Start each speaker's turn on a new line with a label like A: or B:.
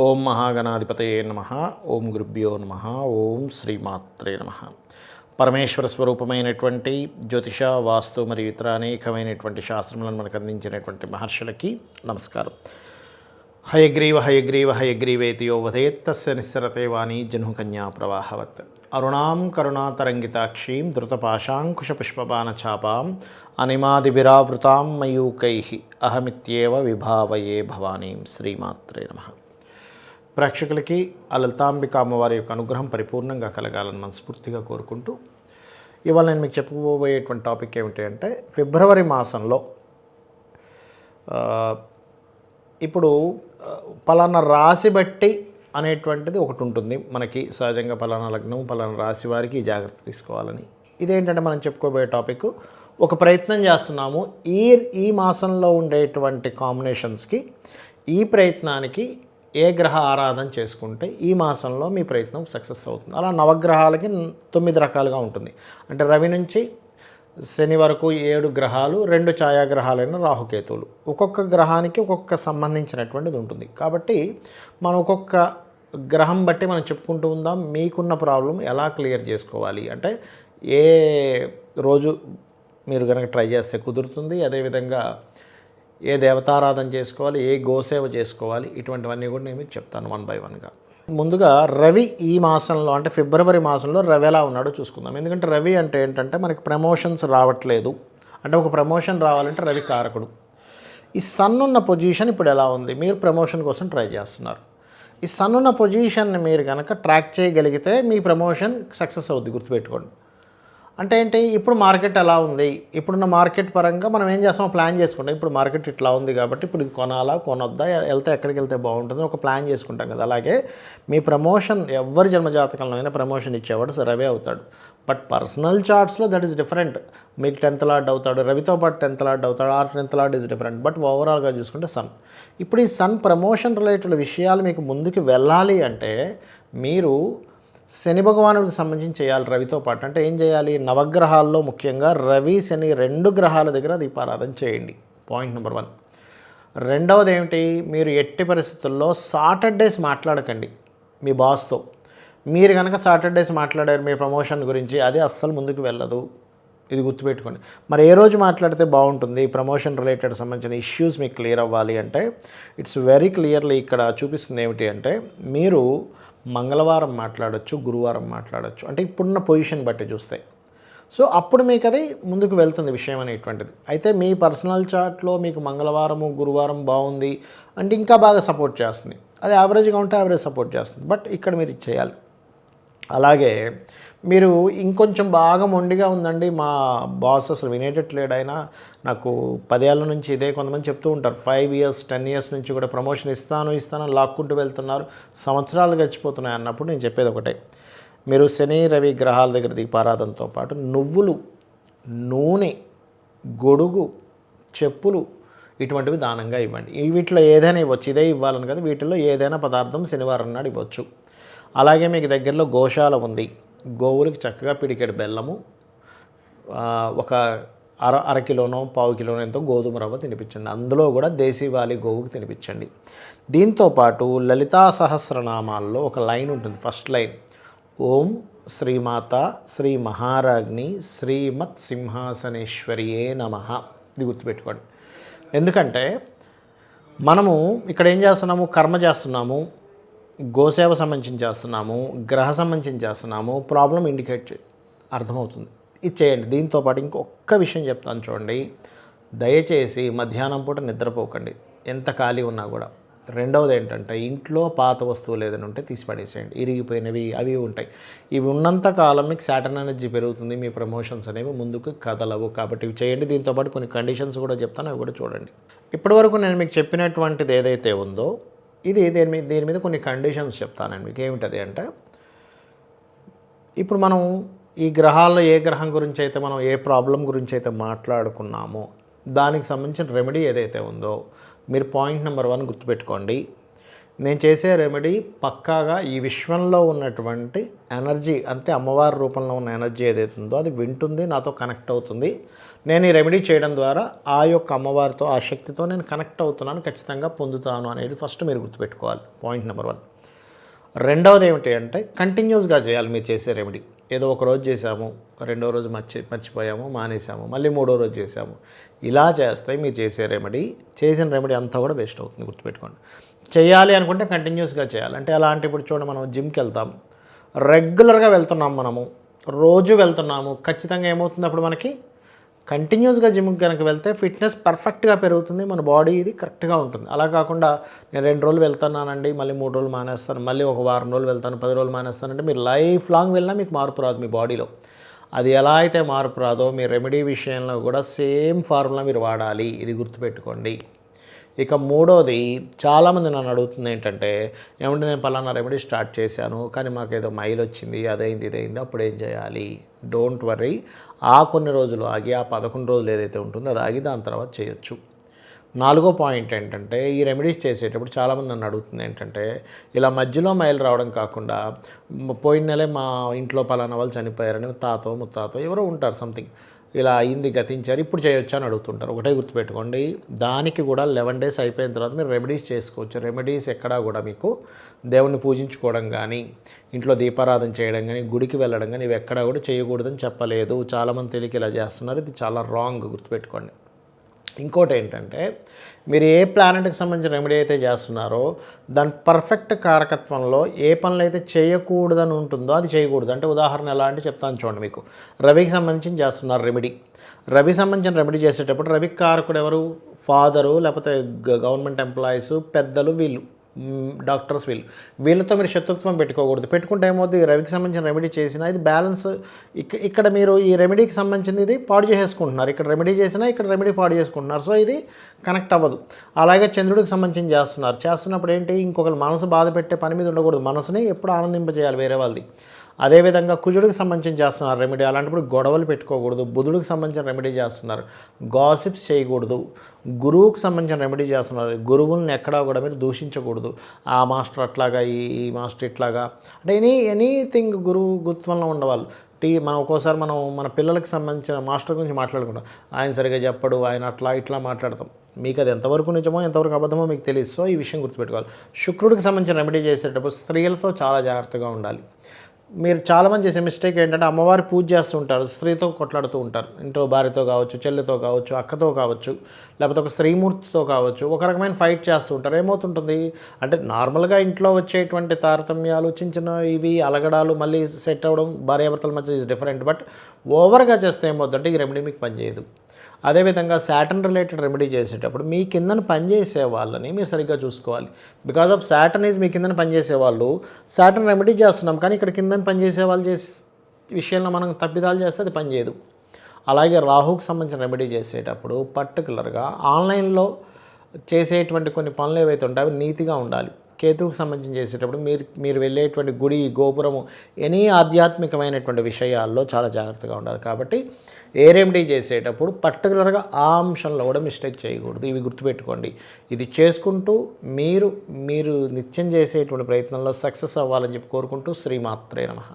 A: ఓం మహాగణాధిపతయే నమః. ఓం గురుభ్యో నమః. ఓం శ్రీమాత్రే నమః. పరమేశ్వర స్వరూపమైనటువంటి జ్యోతిష, వాస్తు మరియు ఇతర అనేకమైనటువంటి శాస్త్రములను మనకు అందించినటువంటి మహర్షులకి నమస్కారం. హయగ్రీవ హయగ్రీవ హయగ్రీవేతి యో వదేత్ తస్య నిస్సరతే వాణి జహ్నుకన్యా ప్రవాహవత్. అరుణాం కరుణాతరంగితాక్షీం ధృతపాశాంకుశపుష్పబాణచాపాం అనిమాదిభిరావృతాం మయూకైః అహమిత్యేవ విభావయే భవానీం. శ్రీమాత్రే నమః. ప్రేక్షకులకి ఆ లలితాంబిక అమ్మవారి యొక్క అనుగ్రహం పరిపూర్ణంగా కలగాలని మనస్ఫూర్తిగా కోరుకుంటూ, ఇవాళ నేను మీకు చెప్పుకోబోయేటువంటి టాపిక్ ఏమిటి అంటే, ఫిబ్రవరి మాసంలో ఇప్పుడు పలానా రాశి బట్టి అనేటువంటిది ఒకటి ఉంటుంది మనకి. సహజంగా పలానా లగ్నం పలానా రాశి వారికి జాగ్రత్త తీసుకోవాలని. ఇదేంటంటే మనం చెప్పుకోబోయే టాపిక్, ఒక ప్రయత్నం చేస్తున్నాము ఈ మాసంలో ఉండేటువంటి కాంబినేషన్స్కి, ఈ ప్రయత్నానికి ఏ గ్రహ ఆరాధన చేసుకుంటే ఈ మాసంలో మీ ప్రయత్నం సక్సెస్ అవుతుంది. అలా నవగ్రహాలకి 9 రకాలుగా ఉంటుంది. అంటే రవి నుంచి శని వరకు 7 గ్రహాలు, 2 ఛాయాగ్రహాలైన రాహుకేతువులు. ఒక్కొక్క గ్రహానికి ఒక్కొక్క సంబంధించినటువంటిది ఉంటుంది. కాబట్టి మనం ఒక్కొక్క గ్రహం బట్టి మనం చెప్పుకుంటూ ఉందాం. మీకున్న ప్రాబ్లం ఎలా క్లియర్ చేసుకోవాలి అంటే, ఏ రోజు మీరు కనుక ట్రై చేస్తే కుదురుతుంది, అదేవిధంగా ఏ దేవతారాధన చేసుకోవాలి, ఏ గోసేవ చేసుకోవాలి, ఇటువంటివన్నీ కూడా నేను మీకు చెప్తాను వన్ బై వన్గా. ముందుగా రవి ఈ మాసంలో అంటే ఫిబ్రవరి మాసంలో రవి ఎలా ఉన్నాడో చూసుకుందాం. ఎందుకంటే రవి అంటే ఏంటంటే మనకి ప్రమోషన్స్ రావట్లేదు, అంటే ఒక ప్రమోషన్ రావాలంటే రవి కారకుడు. ఈ సన్ ఉన్న పొజిషన్ ఇప్పుడు ఎలా ఉంది, మీరు ప్రమోషన్ కోసం ట్రై చేస్తున్నారు. ఈ సన్ ఉన్న పొజిషన్ని మీరు కనుక ట్రాక్ చేయగలిగితే మీ ప్రమోషన్ సక్సెస్ అవుద్ది, గుర్తుపెట్టుకోండి. అంటే ఏంటి, ఇప్పుడు మార్కెట్ ఎలా ఉంది, ఇప్పుడున్న మార్కెట్ పరంగా మనం ఏం చేస్తాం, ప్లాన్ చేసుకుంటాం. ఇప్పుడు మార్కెట్ ఇట్లా ఉంది కాబట్టి ఇప్పుడు ఇది కొనాలా కొనొద్దా, వెళ్తే ఎక్కడికి వెళ్తే బాగుంటుంది, ఒక ప్లాన్ చేసుకుంటాం కదా. అలాగే మీ ప్రమోషన్, ఎవరి జన్మజాతకంలో అయినా ప్రమోషన్ ఇచ్చేవాడు రవి అవుతాడు. బట్ పర్సనల్ చార్ట్స్లో దట్ ఈస్ డిఫరెంట్. మీకు 10th లార్డ్ అవుతాడు, రవితో పాటు 10th లార్డ్ అవుతాడు, or 10th lord is different. But ఓవరాల్గా చూసుకుంటే సన్. ఇప్పుడు ఈ సన్ ప్రమోషన్ రిలేటెడ్ విషయాలు మీకు ముందుకు వెళ్ళాలి అంటే మీరు శని భగవానుడికి సంబంధించి చేయాలి రవితో పాటు. అంటే ఏం చేయాలి, నవగ్రహాల్లో ముఖ్యంగా రవి శని 2 గ్రహాల దగ్గర దీపారాధన చేయండి. Point number 1. రెండవది ఏమిటి, మీరు ఎట్టి పరిస్థితుల్లో సాటర్డేస్ మాట్లాడకండి మీ బాస్తో. మీరు కనుక సాటర్డేస్ మాట్లాడారు మీ ప్రమోషన్ గురించి, అది అస్సలు ముందుకు వెళ్ళదు, ఇది గుర్తుపెట్టుకోండి. మరి ఏ రోజు మాట్లాడితే బాగుంటుంది, ప్రమోషన్ రిలేటెడ్ సంబంధించిన ఇష్యూస్ మీకు క్లియర్ అవ్వాలి అంటే, ఇట్స్ వెరీ క్లియర్లీ ఇక్కడ చూపిస్తుంది ఏమిటి అంటే, మీరు మంగళవారం మాట్లాడచ్చు, గురువారం మాట్లాడచ్చు. అంటే ఇప్పుడున్న పొజిషన్ బట్టి చూస్తే, సో అప్పుడు మీకు అది ముందుకు వెళ్తుంది విషయం అనేటువంటిది. అయితే మీ పర్సనల్ చార్ట్లో మీకు మంగళవారము గురువారం బాగుంది అంటే ఇంకా బాగా సపోర్ట్ చేస్తుంది. అది యావరేజ్గా ఉంటే యావరేజ్ సపోర్ట్ చేస్తుంది. బట్ ఇక్కడ మీరు చేయాలి. అలాగే మీరు ఇంకొంచెం బాగా మొండిగా ఉందండి, మా బాస్ అసలు వినేటట్లేడు, అయినా నాకు 10 ఏళ్ళ నుంచి ఇదే, కొంతమంది చెప్తూ ఉంటారు 5 years 10 years నుంచి కూడా ప్రమోషన్ ఇస్తాను లాక్కుంటూ వెళ్తున్నారు, సంవత్సరాలు గడిచిపోతున్నాయి అన్నప్పుడు నేను చెప్పేది ఒకటే, మీరు శని రవి గ్రహాల దగ్గర దీపారాధనతో పాటు నువ్వులు, నూనె, గొడుగు, చెప్పులు ఇటువంటివి దానంగా ఇవ్వండి. వీటిలో ఏదైనా ఇవ్వచ్చు, ఇదే ఇవ్వాలని కదా, వీటిల్లో ఏదైనా పదార్థం శనివారం నాడు ఇవ్వచ్చు. అలాగే మీకు దగ్గరలో గోశాల ఉంది, గోవులకి చక్కగా పిడికెడు బెల్లము, ఒక అర కిలోనో పావు కిలోనో ఎంతో గోధుమ రవ్వ తినిపించండి. అందులో కూడా దేశీవాలి గోవుకి తినిపించండి. దీంతోపాటు లలితా సహస్రనామాల్లో ఒక లైన్ ఉంటుంది, ఫస్ట్ లైన్, ఓం శ్రీమాత శ్రీ మహారాజ్ని శ్రీమత్ సింహాసనేశ్వరియే నమః. ఇది గుర్తుపెట్టుకోండి. ఎందుకంటే మనము ఇక్కడ ఏం చేస్తున్నాము, కర్మ చేస్తున్నాము, గోసేవ సంబంధించి చేస్తున్నాము, గ్రహ సంబంధించి చేస్తున్నాము, ప్రాబ్లం ఇండికేట్ అర్థమవుతుంది. ఇది చేయండి. దీంతోపాటు ఇంకొక విషయం చెప్తాను చూడండి, దయచేసి మధ్యాహ్నం పూట నిద్రపోకండి ఎంత ఖాళీ ఉన్నా కూడా. రెండవది ఏంటంటే, ఇంట్లో పాత వస్తువులు ఏదైనా ఉంటే తీసి పడేసేయండి, ఇరిగిపోయినవి అవి ఉంటాయి. ఇవి ఉన్నంత కాలం మీకు సాటర్న్ ఎనర్జీ పెరుగుతుంది, మీ ప్రమోషన్స్ అనేవి ముందుకు కదలవు. కాబట్టి ఇవి చేయండి. దీంతోపాటు కొన్ని కండిషన్స్ కూడా చెప్తాను, అవి కూడా చూడండి. ఇప్పటివరకు నేను మీకు చెప్పినటువంటిది ఏదైతే ఉందో, ఇది దీని మీద కొన్ని కండిషన్స్ చెప్తానండి మీకు. ఏమిటది అంటే, ఇప్పుడు మనం ఈ గ్రహాల్లో ఏ గ్రహం గురించి అయితే మనం ఏ ప్రాబ్లం గురించి అయితే మాట్లాడుకున్నామో దానికి సంబంధించిన రెమెడీ ఏదైతే ఉందో, మీరు పాయింట్ నెంబర్ 1 గుర్తుపెట్టుకోండి. నేను చేసే రెమెడీ పక్కాగా ఈ విశ్వంలో ఉన్నటువంటి ఎనర్జీ, అంటే అమ్మవారి రూపంలో ఉన్న ఎనర్జీ ఏదైతే ఉందో అది వింటుంది, నాతో కనెక్ట్ అవుతుంది. నేను ఈ రెమెడీ చేయడం ద్వారా ఆ యొక్క అమ్మవారితో, ఆ శక్తితో నేను కనెక్ట్ అవుతున్నాను, ఖచ్చితంగా పొందుతాను అనేది ఫస్ట్ మీరు గుర్తుపెట్టుకోవాలి. Point number 1. రెండవది ఏమిటి అంటే కంటిన్యూస్గా చేయాలి మీరు చేసే రెమెడీ. ఏదో ఒక రోజు చేసాము, రెండో రోజు మర్చిపోయాము, మానేసాము, మళ్ళీ మూడో రోజు చేసాము. ఇలా చేస్తే మీరు చేసిన రెమెడీ అంతా కూడా వేస్ట్ అవుతుంది, గుర్తుపెట్టుకోండి. చేయాలి అనుకుంటే కంటిన్యూస్గా చేయాలి. అంటే ఎలా అంటే ఇప్పుడు చూడండి, మనం జిమ్కి వెళ్తాం, రెగ్యులర్గా వెళ్తున్నాం, మనము రోజు వెళ్తున్నాము, ఖచ్చితంగా ఏమవుతుంది అప్పుడు మనకి కంటిన్యూస్గా జిమ్కి కనుక వెళ్తే ఫిట్నెస్ పర్ఫెక్ట్గా పెరుగుతుంది, మన బాడీ ఇది కరెక్ట్గా ఉంటుంది. అలా కాకుండా నేను 2 రోజులు వెళ్తున్నానండి, మళ్ళీ 3 రోజులు మానేస్తాను, మళ్ళీ ఒక వారం రోజులు వెళ్తాను, 10 రోజులు మానేస్తానంటే మీరు లైఫ్ లాంగ్ వెళ్ళినా మీకు మార్పు రాదు మీ బాడీలో. అది ఎలా అయితే మార్పు రాదో మీ రెమెడీ విషయంలో కూడా సేమ్ ఫార్ములా మీరు వాడాలి, ఇది గుర్తుపెట్టుకోండి. ఇక మూడోది, చాలామంది నన్ను అడుగుతుంది ఏంటంటే, ఏమంటే నేను పలానా రెమెడీ స్టార్ట్ చేశాను కానీ మాకేదో మైల్ వచ్చింది, అదైంది ఇదైంది, అప్పుడు ఏం చేయాలి? డోంట్ వర్రీ, ఆ కొన్ని రోజులు ఆగి, ఆ 11 రోజులు ఏదైతే ఉంటుందో అది ఆగి దాని తర్వాత చేయొచ్చు. 4వ పాయింట్ ఏంటంటే, ఈ రెమెడీస్ చేసేటప్పుడు చాలామంది నన్ను అడుగుతుంది ఏంటంటే, ఇలా మధ్యలో మైలు రావడం కాకుండా, పోయిన నెలే మా ఇంట్లో పలానా వాళ్ళు చనిపోయారని తాతో ముత్తాతో ఎవరో ఉంటారు, సంథింగ్ ఇలా అయింది, గతించారు, ఇప్పుడు చేయొచ్చు అని అడుగుతుంటారు. ఒకటే గుర్తుపెట్టుకోండి, దానికి కూడా 11 డేస్ అయిపోయిన తర్వాత మీరు రెమెడీస్ చేసుకోవచ్చు. రెమెడీస్ ఎక్కడా కూడా మీకు దేవుణ్ణి పూజించుకోవడం కానీ, ఇంట్లో దీపారాధన చేయడం కానీ, గుడికి వెళ్ళడం కానీ ఇవి ఎక్కడా కూడా చేయకూడదని చెప్పలేదు. చాలామంది తెలియక ఇలా చేస్తున్నారు, ఇది చాలా రాంగ్, గుర్తుపెట్టుకోండి. ఇంకోటి ఏంటంటే, మీరు ఏ ప్లానెట్కి సంబంధించిన రెమెడీ అయితే చేస్తున్నారో దాని పర్ఫెక్ట్ కారకత్వంలో ఏ పనులు అయితే చేయకూడదని ఉంటుందో అది చేయకూడదు. అంటే ఉదాహరణ ఎలా అంటే చెప్తాను చూడండి. మీకు రవికి సంబంధించి చేస్తున్నారు రెమెడీ. రవికి సంబంధించిన రెమెడీ చేసేటప్పుడు రవికి కారకుడు ఎవరు? ఫాదరు, లేకపోతే గవర్నమెంట్ ఎంప్లాయీస్, పెద్దలు, డాక్టర్స్, వీళ్ళతో మీరు శత్రుత్వం పెట్టుకోకూడదు. పెట్టుకుంటే ఏమవుతుంది, రవికి సంబంధించిన రెమెడీ చేసినా ఇది బ్యాలెన్స్, ఇక్కడ మీరు ఈ రెమెడీకి సంబంధించింది ఇది పాడు చేసేసుకుంటున్నారు, ఇక్కడ రెమెడీ చేసినా ఇక్కడ రెమెడీ పాడు చేసుకుంటున్నారు. సో ఇది కనెక్ట్ అవ్వదు. అలాగే చంద్రుడికి సంబంధించి చేస్తున్నప్పుడు ఏంటి, ఇంకొకరు మనసు బాధ పెట్టే పని మీద ఉండకూడదు, మనసుని ఎప్పుడు ఆనందింపజేయాలి వేరే వాళ్ళది. అదేవిధంగా కుజుడికి సంబంధించి చేస్తున్నారు రెమెడీ, అలాంటప్పుడు గొడవలు పెట్టుకోకూడదు. బుధుడికి సంబంధించిన రెమెడీ చేస్తున్నారు, గాసిప్స్ చేయకూడదు. గురువుకి సంబంధించిన రెమెడీ చేస్తున్నారు, గురువుల్ని ఎక్కడా కూడా మీరు దూషించకూడదు. ఆ మాస్టర్ అట్లాగా, ఈ మాస్టర్ ఇట్లాగా, అంటే ఎనీథింగ్ గురువు గుత్వంలో ఉండవాళ్ళు. మనం ఒక్కోసారి మన పిల్లలకి సంబంధించిన మాస్టర్ గురించి మాట్లాడుకుంటాం, ఆయన సరిగా చెప్పడు, ఆయన అట్లా ఇట్లా మాట్లాడతాం. మీకు అది ఎంతవరకు నిజమో ఎంతవరకు అబద్ధమో మీకు తెలియదు. సో ఈ విషయం గుర్తుపెట్టుకోవాలి. శుక్రుడికి సంబంధించిన రెమెడీ చేసేటప్పుడు స్త్రీలతో చాలా జాగ్రత్తగా ఉండాలి. మీరు చాలామంది చేసే మిస్టేక్ ఏంటంటే, అమ్మవారి పూజ చేస్తుంటారు, స్త్రీతో కొట్లాడుతూ ఉంటారు. ఇంట్లో భార్యతో కావచ్చు, చెల్లితో కావచ్చు, అక్కతో కావచ్చు, లేకపోతే ఒక స్త్రీమూర్తితో కావచ్చు, ఒక రకమైన ఫైట్ చేస్తూ ఉంటారు. ఏమవుతుంటుంది అంటే, నార్మల్గా ఇంట్లో వచ్చేటువంటి తారతమ్యాలు, చిన్న చిన్న ఇవి అలగడాలు మళ్ళీ సెట్ అవ్వడం భార్యాభర్తల మధ్య ఈజ్ డిఫరెంట్. బట్ ఓవర్గా చేస్తే ఏమవుతుందంటే ఈ రెమెడీ మీకు పనిచేయదు. అదేవిధంగా సాటర్న్ రిలేటెడ్ రెమెడీ చేసేటప్పుడు మీ కిందన పనిచేసే వాళ్ళని మీరు సరిగ్గా చూసుకోవాలి. బికాజ్ ఆఫ్ సాటర్న్ ఈజ్ మీ కిందన పనిచేసే వాళ్ళు, సాటర్న్ రెమెడీ చేస్తున్నాం కానీ ఇక్కడ కిందన పనిచేసే వాళ్ళు చేసే విషయంలో మనం తప్పిదాలు చేస్తే అది పనిచేయదు. అలాగే రాహుకి సంబంధించిన రెమెడీ చేసేటప్పుడు పర్టికులర్గా ఆన్లైన్లో చేసేటువంటి కొన్ని పనులు ఏవైతే ఉంటాయో అవి నీతిగా ఉండాలి. కేతువుకి సంబంధించి చేసేటప్పుడు మీరు వెళ్ళేటువంటి గుడి, గోపురము, ఎనీ ఆధ్యాత్మికమైనటువంటి విషయాల్లో చాలా జాగ్రత్తగా ఉండాలి. కాబట్టి ఏ రెమెడీ చేసేటప్పుడు పర్టికులర్గా ఆ అంశంలో కూడా మిస్టేక్ చేయకూడదు. ఇవి గుర్తుపెట్టుకోండి. ఇది చేసుకుంటూ మీరు నిత్యం చేసేటువంటి ప్రయత్నంలో సక్సెస్ అవ్వాలని చెప్పి కోరుకుంటూ శ్రీమాత్రే నమః.